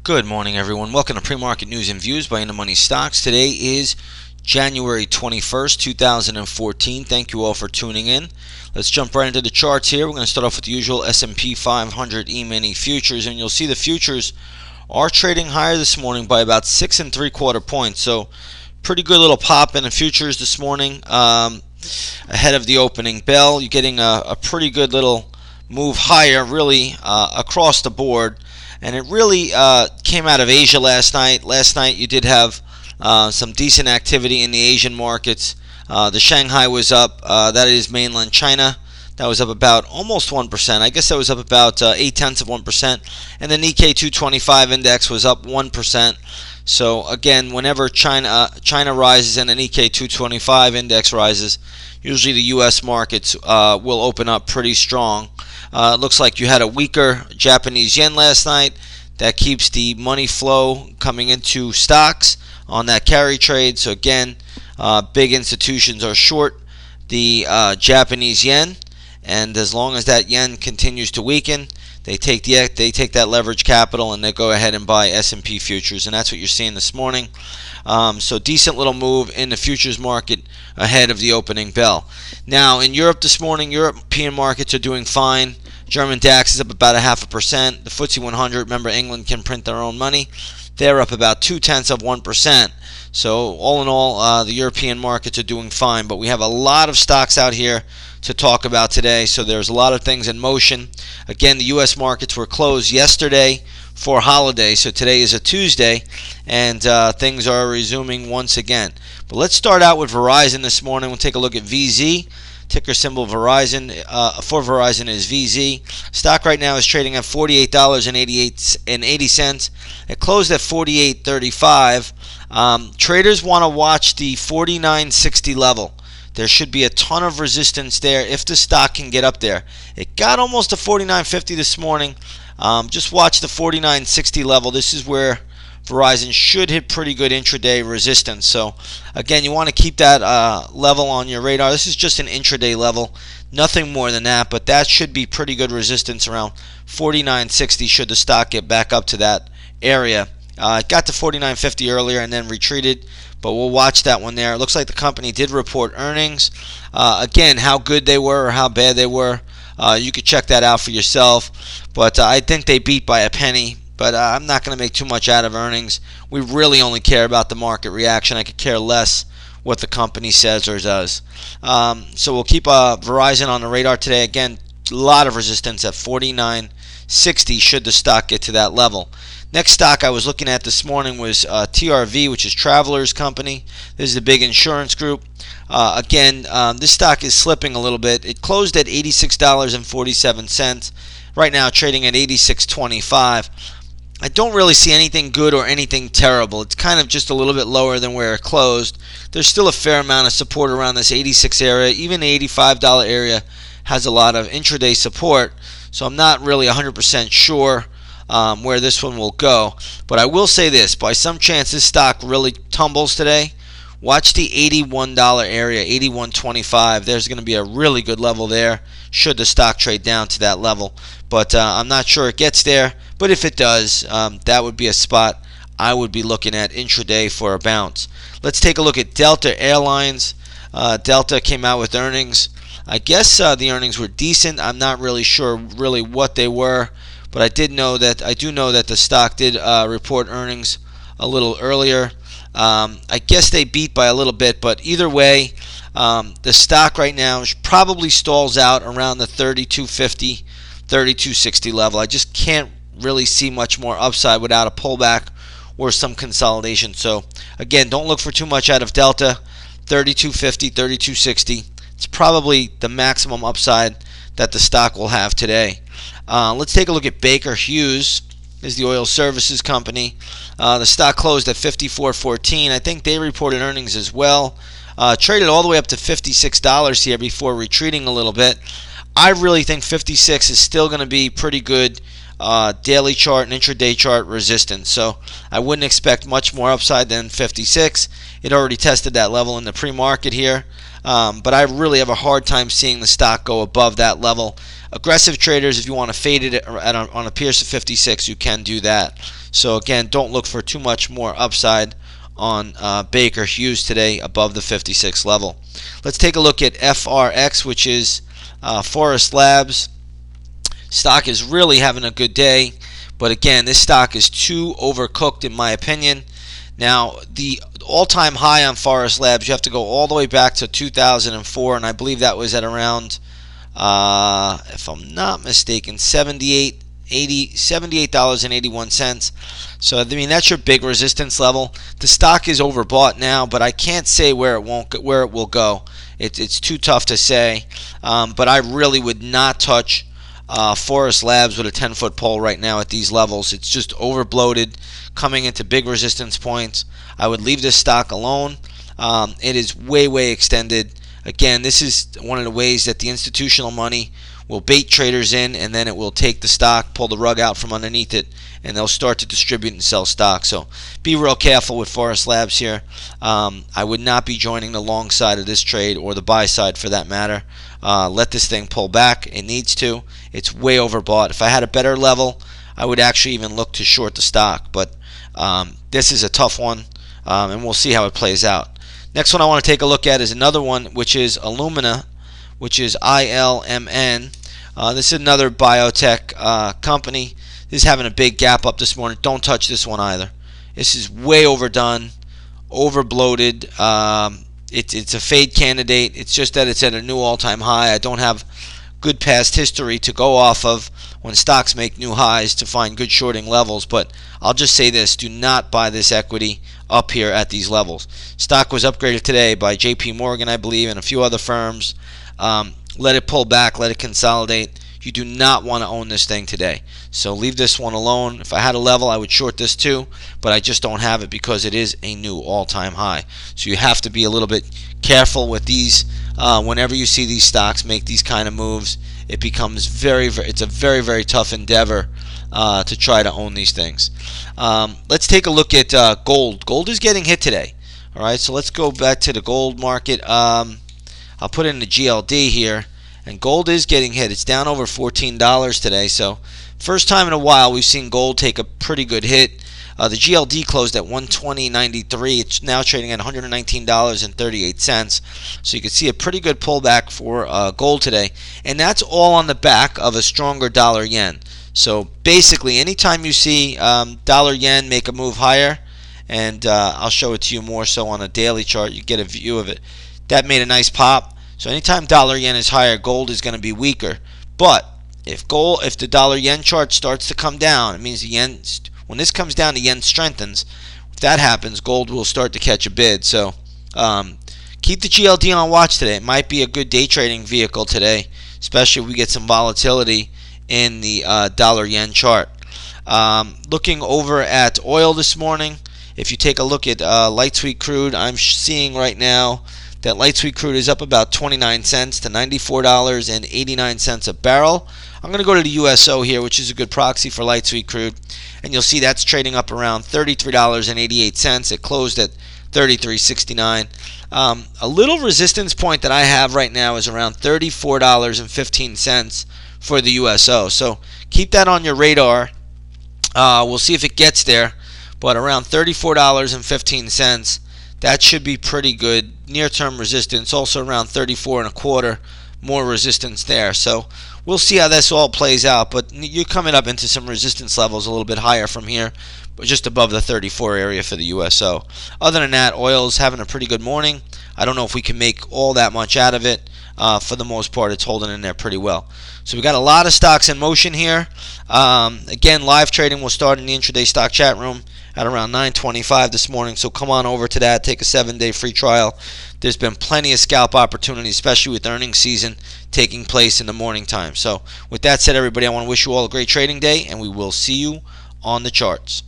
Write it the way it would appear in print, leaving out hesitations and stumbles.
Good morning, everyone. Welcome to Pre-Market News and Views by In the Money Stocks. Today is January 21st, 2014. Thank you all for tuning in. Let's jump right into the charts here. We're going to start off with the usual S&P 500 E-mini futures, and you'll see the futures are trading higher this morning by about 6 3/4 points. So pretty good little pop in the futures this morning ahead of the opening bell. You're getting a pretty good little move higher, really, across the board. And it really came out of Asia last night. Last night you did have some decent activity in the Asian markets. The Shanghai was up. That is mainland China. That was up about almost 1%. I guess that was up about 0.8%. And the Nikkei 225 index was up 1%. So again, whenever China rises and the Nikkei 225 index rises, usually the U.S. markets will open up pretty strong. It looks like you had a weaker Japanese yen last night. That keeps the money flow coming into stocks on that carry trade. So again, big institutions are short the Japanese yen, and as long as that yen continues to weaken, they take that leverage capital and they go ahead and buy S&P futures, and that's what you're seeing this morning. So decent little move in the futures market ahead of the opening bell. Now in Europe this morning, European markets are doing fine. German DAX is up about 0.5%. The FTSE 100, remember England can print their own money, they're up about 0.2%. So all in all, the European markets are doing fine, but we have a lot of stocks out here to talk about today. So there's a lot of things in motion. Again, the U.S. markets were closed yesterday for holiday, so today is a Tuesday, and things are resuming once again. But let's start out with Verizon this morning. We'll take a look at VZ. Ticker symbol Verizon for Verizon is VZ. Stock right now is trading at $48.80. It closed at $48.35. Traders want to watch the $49.60 level. There should be a ton of resistance there if the stock can get up there. It got almost to $49.50 this morning. Just watch the $49.60 level. This is where Verizon should hit pretty good intraday resistance. So again, you want to keep that level on your radar. This is just an intraday level, nothing more than that, but that should be pretty good resistance around $49.60 should the stock get back up to that area. It got to $49.50 earlier and then retreated, but we'll watch that one there. It looks like the company did report earnings. Again, how good they were or how bad they were, you could check that out for yourself, but I think they beat by a penny. But I'm not going to make too much out of earnings. We really only care about the market reaction. I could care less what the company says or does. So we'll keep Verizon on the radar today. Again, a lot of resistance at $49.60 should the stock get to that level. Next stock I was looking at this morning was TRV, which is Travelers Company. This is the big insurance group. Again, this stock is slipping a little bit. It closed at $86.47. Right now trading at $86.25. I don't really see anything good or anything terrible. It's kind of just a little bit lower than where it closed. There's still a fair amount of support around this 86 area. Even the $85 area has a lot of intraday support. So I'm not really 100% sure where this one will go. But I will say this. By some chance this stock really tumbles today, watch the $81 area, $81.25. There's going to be a really good level there should the stock trade down to that level. But I'm not sure it gets there. But if it does, that would be a spot I would be looking at intraday for a bounce. Let's take a look at Delta Airlines. Delta came out with earnings. I guess the earnings were decent. I'm not really sure really what they were, but I do know that the stock did report earnings a little earlier. I guess they beat by a little bit, but either way, the stock right now probably stalls out around the $32.50, $32.60 level. I just can't really see much more upside without a pullback or some consolidation. So again, don't look for too much out of Delta. $32.50, $32.60. It's probably the maximum upside that the stock will have today. Let's take a look at Baker Hughes. This is the oil services company. The stock closed at $54.14. I think they reported earnings as well. Traded all the way up to $56 here before retreating a little bit. I really think 56 is still going to be pretty good daily chart and intraday chart resistance. So I wouldn't expect much more upside than 56. It already tested that level in the pre-market here. But I really have a hard time seeing the stock go above that level. Aggressive traders, if you want to fade it on a Pierce of 56, you can do that. So again, don't look for too much more upside on Baker Hughes today above the 56 level. Let's take a look at FRX, which is Forest Labs. Stock is really having a good day, but again, this stock is too overcooked in my opinion. Now, the all-time high on Forest Labs, you have to go all the way back to 2004, and I believe that was at around, if I'm not mistaken, $78.81. So I mean, that's your big resistance level. The stock is overbought now, but I can't say where it will go. It's too tough to say. But I really would not touch Forest Labs with a 10-foot pole right now at these levels. It's just overbloated, coming into big resistance points. I would leave this stock alone. It is way extended. Again, this is one of the ways that the institutional money will bait traders in, and then it will take the stock, pull the rug out from underneath it, and they'll start to distribute and sell stock. So be real careful with Forest Labs here. I would not be joining the long side of this trade, or the buy side for that matter. Let this thing pull back. It needs to. It's way overbought. If I had a better level, I would actually even look to short the stock. But this is a tough one, and we'll see how it plays out. Next one I want to take a look at is another one, which is ILMN, which is ILMN. This is another biotech company. This is having a big gap up this morning. Don't touch this one either. This is way overdone, overbloated. It's a fade candidate. It's just that it's at a new all-time high. I don't have good past history to go off of when stocks make new highs to find good shorting levels, but I'll just say this: do not buy this equity up here at these levels. Stock was upgraded today by JP Morgan, I believe, and a few other firms. Let it pull back, let it consolidate. You do not want to own this thing today. So leave this one alone. If I had a level, I would short this too, but I just don't have it because it is a new all-time high. So you have to be a little bit careful with these. Whenever you see these stocks make these kind of moves, it becomes it's a very tough endeavor to try to own these things. Let's take a look at gold. Gold is getting hit today. All right, so let's go back to the gold market. I'll put in the GLD here, and gold is getting hit. It's down over $14 today, so first time in a while we've seen gold take a pretty good hit. The GLD closed at 120.93. It's now trading at $119.38. So you can see a pretty good pullback for gold today, and that's all on the back of a stronger dollar yen. So basically, anytime you see dollar yen make a move higher, and I'll show it to you more so on a daily chart, you get a view of it. That made a nice pop. So anytime dollar yen is higher, gold is going to be weaker. But if the dollar yen chart starts to come down, it means the yen. When this comes down, the yen strengthens. If that happens, gold will start to catch a bid. So keep the GLD on watch today. It might be a good day trading vehicle today, especially if we get some volatility in the dollar yen chart. Looking over at oil this morning, if you take a look at light sweet crude, I'm seeing right now that light sweet crude is up about 29 cents to $94.89 a barrel. I'm going to go to the USO here, which is a good proxy for light sweet crude, and you'll see that's trading up around $33.88. It closed at $33.69. A little resistance point that I have right now is around $34.15 for the USO. So keep that on your radar. We'll see if it gets there, but around $34.15. That should be pretty good. Near-term resistance, also around 34.25, more resistance there. So we'll see how this all plays out, but you're coming up into some resistance levels a little bit higher from here, but just above the 34 area for the USO. Other than that, oil's having a pretty good morning. I don't know if we can make all that much out of it. For the most part, it's holding in there pretty well. So we got a lot of stocks in motion here. Again, live trading will start in the intraday stock chat room at around 9:25 this morning, so come on over to that. Take a 7-day free trial. There's been plenty of scalp opportunities, especially with earnings season taking place in the morning time. So with that said, everybody, I want to wish you all a great trading day, and we will see you on the charts.